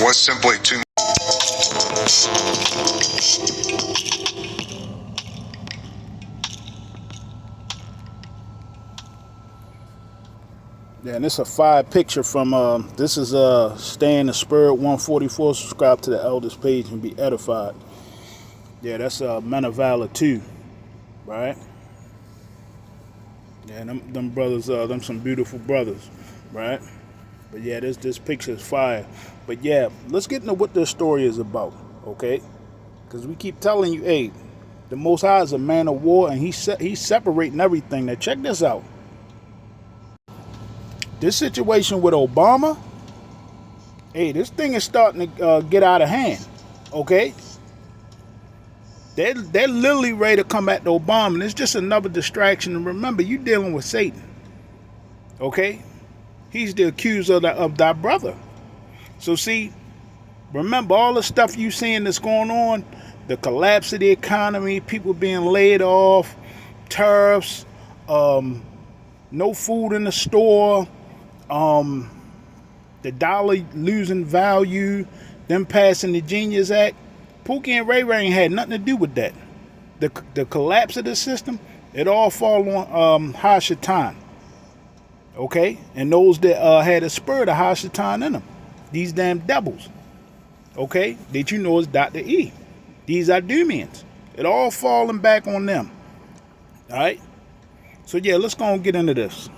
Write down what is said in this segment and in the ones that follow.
was simply too. Yeah, and it's a fire picture from this is Stay in the Spirit 144. Subscribe to the elders page and be edified. Yeah, that's Men of Valor 2, right? Yeah, them brothers, them some beautiful brothers, right? But yeah, this picture is fire. But yeah, let's get into what this story is about, okay? Because we keep telling you, hey, the Most High is a man of war, and he's separating everything. Now check this out. This situation with Obama, hey, this thing is starting to get out of hand, okay? They're literally ready to come at Obama, and it's just another distraction. And remember, you're dealing with Satan, okay? He's the accuser of thy brother. So see, remember all the stuff you seeing that's going on, the collapse of the economy, people being laid off, tariffs, no food in the store, the dollar losing value, them passing the Genius Act. Pookie and Ray Ray ain't had nothing to do with that. The collapse of the system, it all fall on Hashatan. Okay? And those that had a spirit of Hashatan in them. These damn devils. Okay? That you know is Dr. E. These are Idumeans. It all falling back on them. Alright? So yeah, let's go and get into this.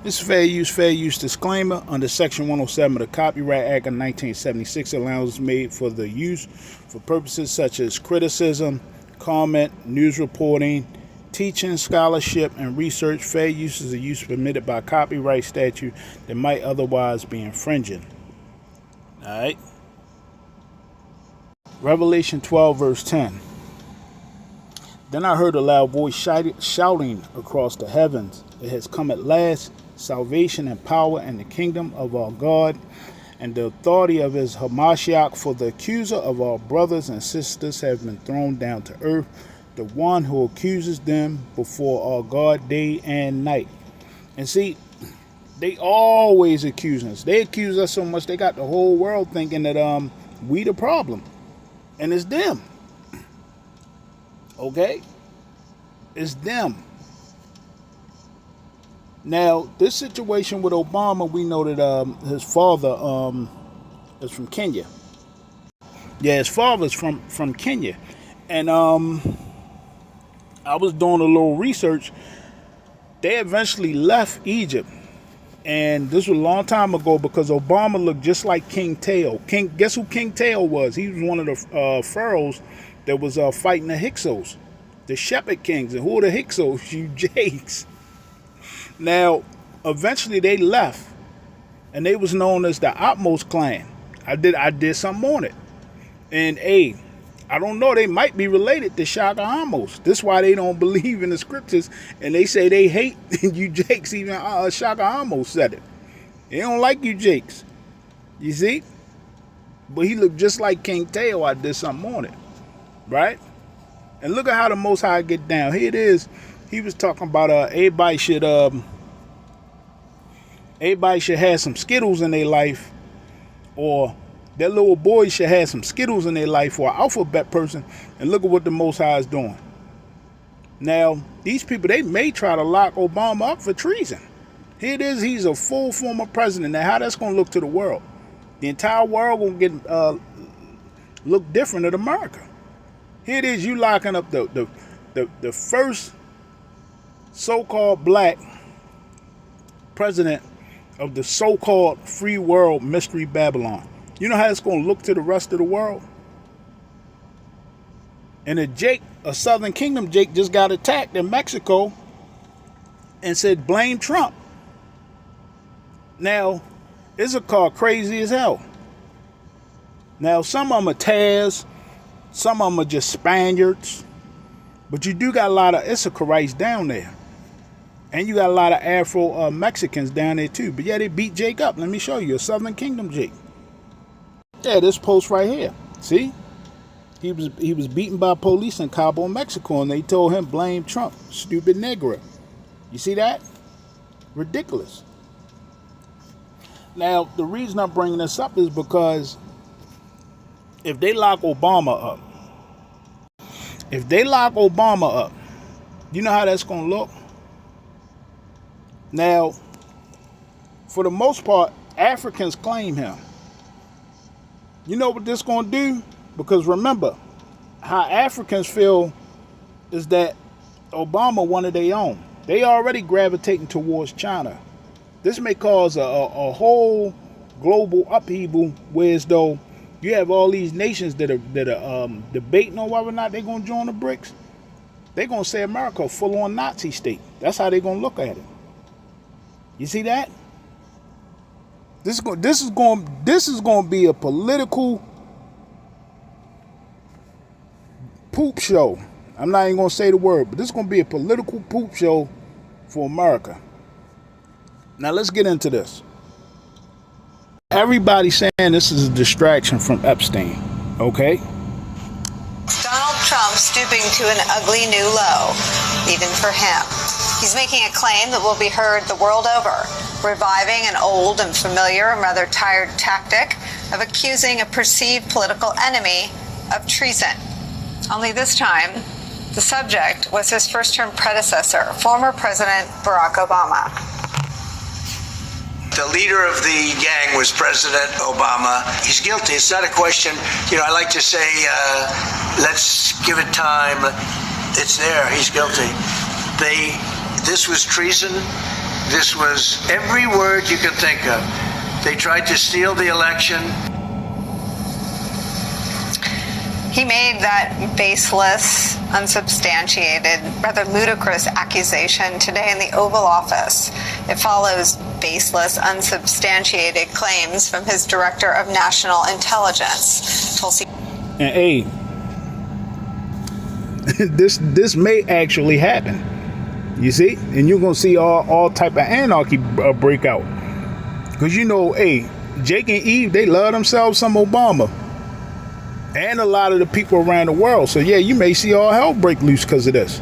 This is fair use disclaimer under Section 107 of the Copyright Act of 1976. Allowance made for the use for purposes such as criticism, comment, news reporting, teaching, scholarship, and research. Fair use is a use permitted by copyright statute that might otherwise be infringing. Alright? Revelation 12 verse 10. Then I heard a loud voice shouting across the heavens, "It has come at last, salvation and power and the kingdom of our God and the authority of his Hamashiach, for the accuser of our brothers and sisters have been thrown down to earth, the one who accuses them before our God day and night." And see, they always accuse us. They accuse us so much they got the whole world thinking that we the problem. And it's them. Okay? It's them. Now, this situation with Obama, we know that his father is from Kenya. Yeah, his father's from Kenya. And I was doing a little research. They eventually left Egypt. And this was a long time ago because Obama looked just like King Teo. Guess who King Teo was? He was one of the pharaohs that was fighting the Hyksos, the Shepherd Kings. And who are the Hyksos? You jakes. Now, eventually they left, and they was known as the Atmos clan. I did something on it, and I don't know. They might be related to Shaka Amos. This is why they don't believe in the scriptures, and they say they hate you jakes. Even Shaka Amos said it. They don't like you jakes. You see? But he looked just like King Teo. I did something on it, right? And look at how the Most High get down. Here it is. He was talking about everybody should have some Skittles in their life, or their little boys should have some Skittles in their life, or an alphabet person. And look at what the Most High is doing. Now, these people, they may try to lock Obama up for treason. Here it is. He's a full former president. Now, how that's going to look to the world? The entire world going to get look different at America. Here it is. You locking up the first so-called black president of the so-called free world, Mystery Babylon. You know how it's going to look to the rest of the world? And a Southern Kingdom Jake just got attacked in Mexico and said, blame Trump. Now, Issachar crazy as hell. Now, some of them are Taz, some of them are just Spaniards, but you do got a lot of Issacharites down there. And you got a lot of Afro-Mexicans down there too. But yeah, they beat Jake up. Let me show you a Southern Kingdom Jake. Yeah, this post right here. See? He was beaten by police in Cabo, Mexico, and they told him blame Trump. Stupid Negro. You see that? Ridiculous. Now, the reason I'm bringing this up is because if they lock Obama up, you know how that's going to look? Now, for the most part, Africans claim him. You know what this going to do? Because remember, how Africans feel is that Obama one of their own. They already gravitating towards China. This may cause a whole global upheaval, whereas though you have all these nations that are debating on whether or not they're going to join the BRICS. They're going to say America a full-on Nazi state. That's how they're going to look at it. You see that? This is going to be a political poop show. I'm not even going to say the word, but this is going to be a political poop show for America. Now let's get into this. Everybody's saying this is a distraction from Epstein, okay? Donald Trump stooping to an ugly new low, even for him. He's making a claim that will be heard the world over, reviving an old and familiar and rather tired tactic of accusing a perceived political enemy of treason. Only this time, the subject was his first-term predecessor, former President Barack Obama. The leader of the gang was President Obama. He's guilty. It's not a question. I like to say, let's give it time. It's there. He's guilty. This was treason. This was every word you can think of. They tried to steal the election. He made that baseless, unsubstantiated, rather ludicrous accusation today in the Oval Office. It follows baseless, unsubstantiated claims from his Director of National Intelligence, Tulsi. And hey, this may actually happen. You see? And you're going to see all type of anarchy break out. Because hey, Jake and Eve, they love themselves some Obama. And a lot of the people around the world. So yeah, you may see all hell break loose because of this.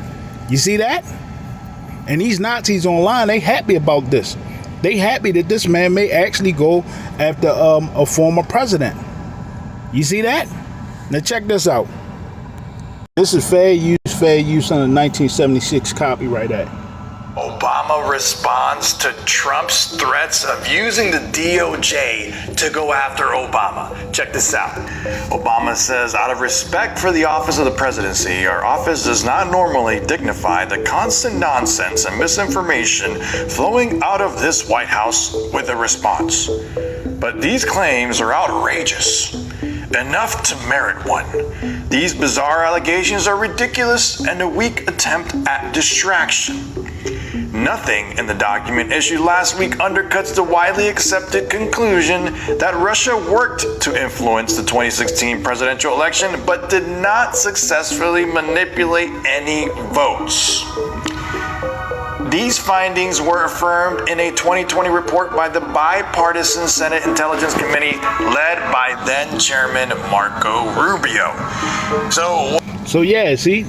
You see that? And these Nazis online, they happy about this. They happy that this man may actually go after a former president. You see that? Now check this out. This is fair use under 1976 Copyright Act. Obama responds to Trump's threats of using the DOJ to go after Obama. Check this out. Obama says, out of respect for the office of the presidency, our office does not normally dignify the constant nonsense and misinformation flowing out of this White House with a response. But these claims are outrageous, enough to merit one. These bizarre allegations are ridiculous and a weak attempt at distraction. Nothing in the document issued last week undercuts the widely accepted conclusion that Russia worked to influence the 2016 presidential election, but did not successfully manipulate any votes. These findings were affirmed in a 2020 report by the bipartisan Senate Intelligence Committee led by then Chairman Marco Rubio. So yeah, see,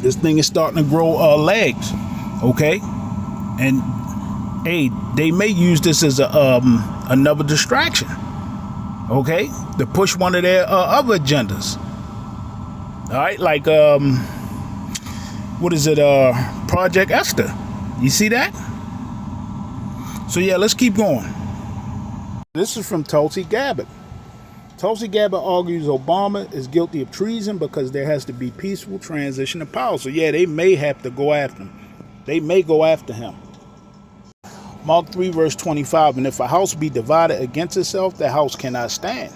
this thing is starting to grow legs. Okay, and hey, they may use this as another distraction. Okay, to push one of their other agendas. All right, like what is it? Project Esther. You see that? So yeah, let's keep going. This is from Tulsi Gabbard. Tulsi Gabbard argues Obama is guilty of treason because there has to be peaceful transition of power. So yeah, they may have to go after him. They may go after him. Mark 3 verse 25, and if a house be divided against itself, the house cannot stand.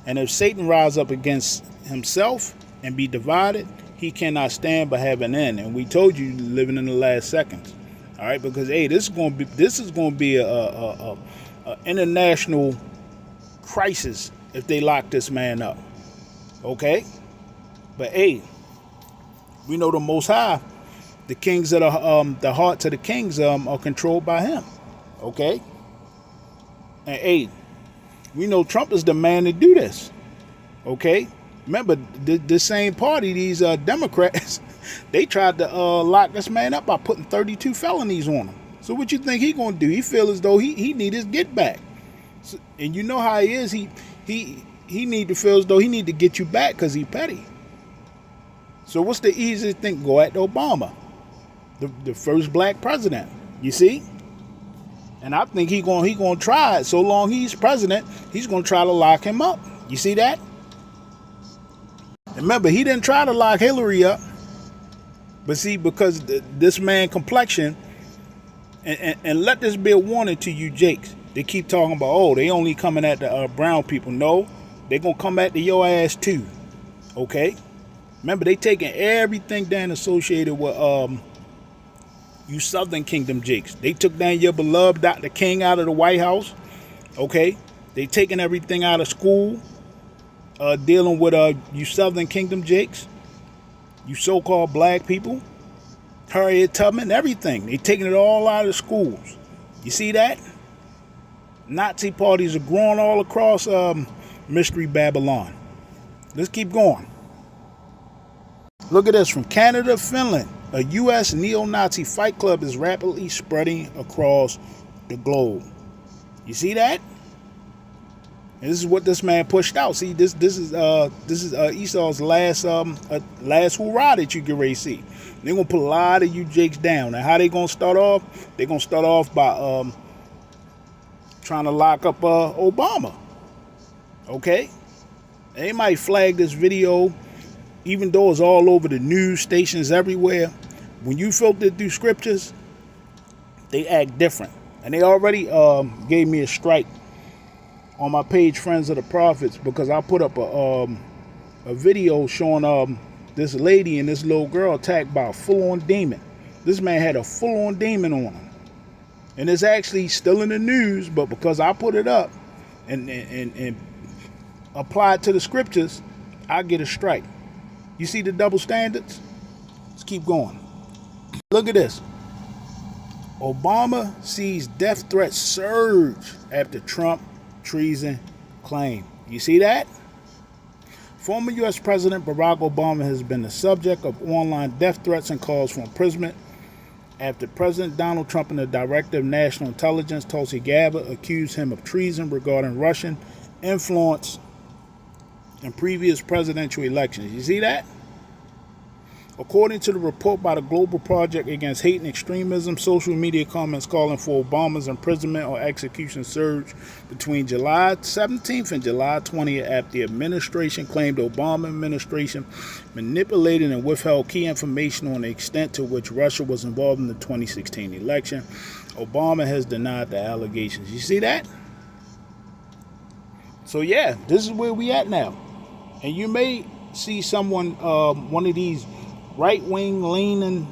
And if Satan rise up against himself and be divided, he cannot stand but have an end. And we told you, living in the last seconds. All right, because hey, this is going to be a international crisis if they lock this man up. Okay, but hey, we know the Most High. The kings of the hearts of the kings are controlled by him. Okay? And hey, we know Trump is the man to do this. Okay? Remember, the same party, these Democrats, they tried to lock this man up by putting 32 felonies on him. So what you think he gonna do? He feel as though he need his get back. So, and you know how he is. He need to feel as though he need to get you back because he petty. So what's the easiest thing? Go at Obama, the first black president. You see? And I think he gonna try it. So long he's president, he's gonna try to lock him up. You see that? Remember, he didn't try to lock Hillary up. But see, because this man complexion, and let this be a warning to you Jakes. They keep talking about, oh, they only coming at the brown people. No, they gonna come at your ass too. Okay? Remember, they taking everything down associated with you Southern Kingdom Jakes. They took down your beloved Dr. King out of the White House. Okay? They taking everything out of school. Dealing with you Southern Kingdom Jakes. You so-called black people. Harriet Tubman, everything. They taking it all out of schools. You see that? Nazi parties are growing all across Mystery Babylon. Let's keep going. Look at this. From Canada, Finland, a U.S. neo-Nazi fight club is rapidly spreading across the globe. You see that? And this is what this man pushed out. See, this is Esau's last hoorah that you get ready to see. They're gonna put a lot of you jakes down. And how they gonna start off? They're gonna start off by trying to lock up Obama. Okay? They might flag this video, even though it's all over the news stations everywhere. When you filter through scriptures, they act different. And they already gave me a strike on my page, Friends of the Prophets, because I put up a video showing this lady and this little girl attacked by a full-on demon. This man had a full-on demon on him. And it's actually still in the news, but because I put it up and apply it to the scriptures, I get a strike. You see the double standards? Let's keep going. Look at this. Obama sees death threats surge after Trump treason claim. You see that? Former U.S. President Barack Obama has been the subject of online death threats and calls for imprisonment after President Donald Trump and the Director of National Intelligence, Tulsi Gabbard, accused him of treason regarding Russian influence in previous presidential elections. You see that? According to the report by the Global Project Against Hate and Extremism, social media comments calling for Obama's imprisonment or execution surged between July 17th and July 20th after the administration claimed the Obama administration manipulated and withheld key information on the extent to which Russia was involved in the 2016 election. Obama has denied the allegations. You see that? So yeah, this is where we at now. And you may see someone, one of these right-wing leaning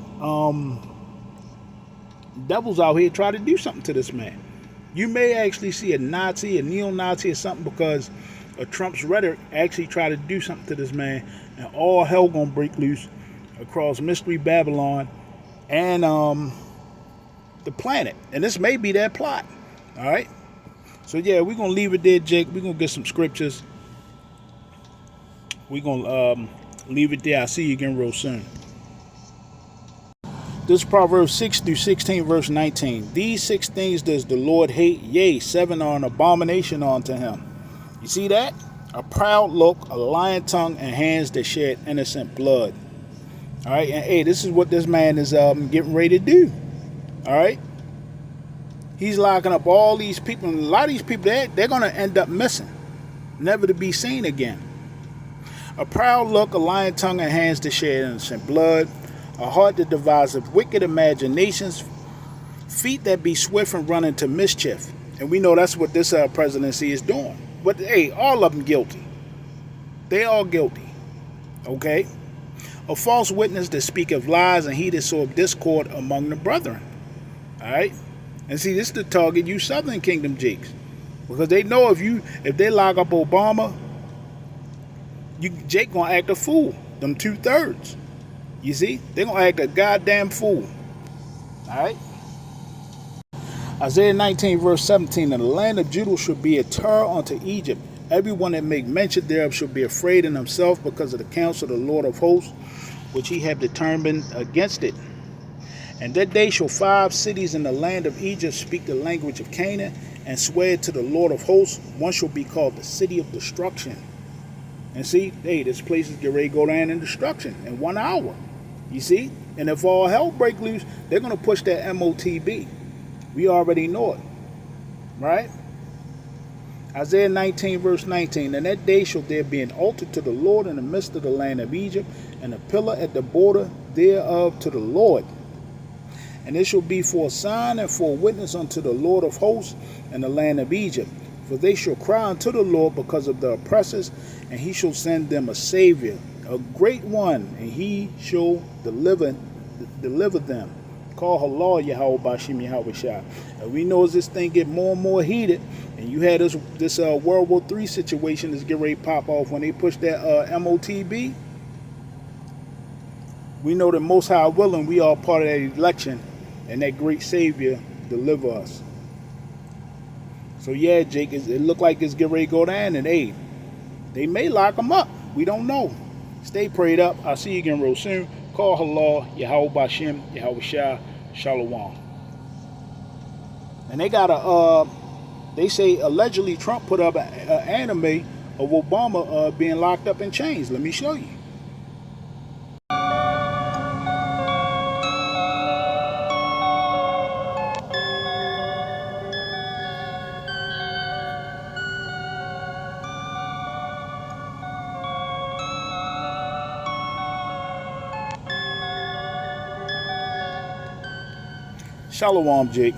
devils out here try to do something to this man. You may actually see a Nazi, a neo-Nazi or something, because of Trump's rhetoric actually try to do something to this man, and all hell gonna break loose across Mystery Babylon and the planet. And this may be their plot. All right. So yeah, we're gonna leave it there, Jake. We're gonna get some scriptures. We're gonna leave it there. I'll see you again real soon. This is Proverbs 6 through 16, verse 19. These 6 things does the Lord hate, yea, 7 are an abomination unto him. You see that? A proud look, a lying tongue, and hands that shed innocent blood. All right, and hey, this is what this man is getting ready to do. All right? He's locking up all these people, and a lot of these people, they're going to end up missing, never to be seen again. A proud look, a lying tongue, and hands that shed innocent blood, a heart that devises wicked imaginations, feet that be swift and run into mischief. And we know that's what this presidency is doing. But hey, all of them guilty. They all guilty. Okay? A false witness that speaketh lies, and he that soweth discord among the brethren. All right? And see, this is the target you Southern Kingdom Jakes. Because they know if they lock up Obama, Jake gonna act a fool. Them 2/3. You see? They're gonna act a goddamn fool. Alright? Isaiah 19, verse 17. And the land of Judah shall be a terror unto Egypt. Everyone that make mention thereof shall be afraid in himself because of the counsel of the Lord of hosts, which he have determined against it. And that day shall 5 cities in the land of Egypt speak the language of Canaan, and swear to the Lord of hosts. One shall be called the city of destruction. And see, hey, this place is getting ready to go down in destruction in 1 hour. You see? And if all hell break loose, they're going to push that MOTB. We already know it. Right? Isaiah 19 verse 19. And that day shall there be an altar to the Lord in the midst of the land of Egypt, and a pillar at the border thereof to the Lord. And it shall be for a sign and for a witness unto the Lord of hosts in the land of Egypt. For they shall cry unto the Lord because of the oppressors, and he shall send them a Savior, a great one, and he shall deliver them. Call Halal Yahweh Bashim Yahweh Shah. And we know as this thing get more and more heated, and you had this World War III situation that's getting ready to pop off when they push that MOTB. We know that Most High willing, we are part of that election, and that great Savior deliver us. So yeah, Jake, it look like it's getting ready to go down, and hey, they may lock them up. We don't know. Stay prayed up. I'll see you again real soon. Call Halal Yahweh Bashim Yahweh Shah Shalom. And they got they say allegedly Trump put up an anime of Obama being locked up in chains. Let me show you. Shalom, Jake.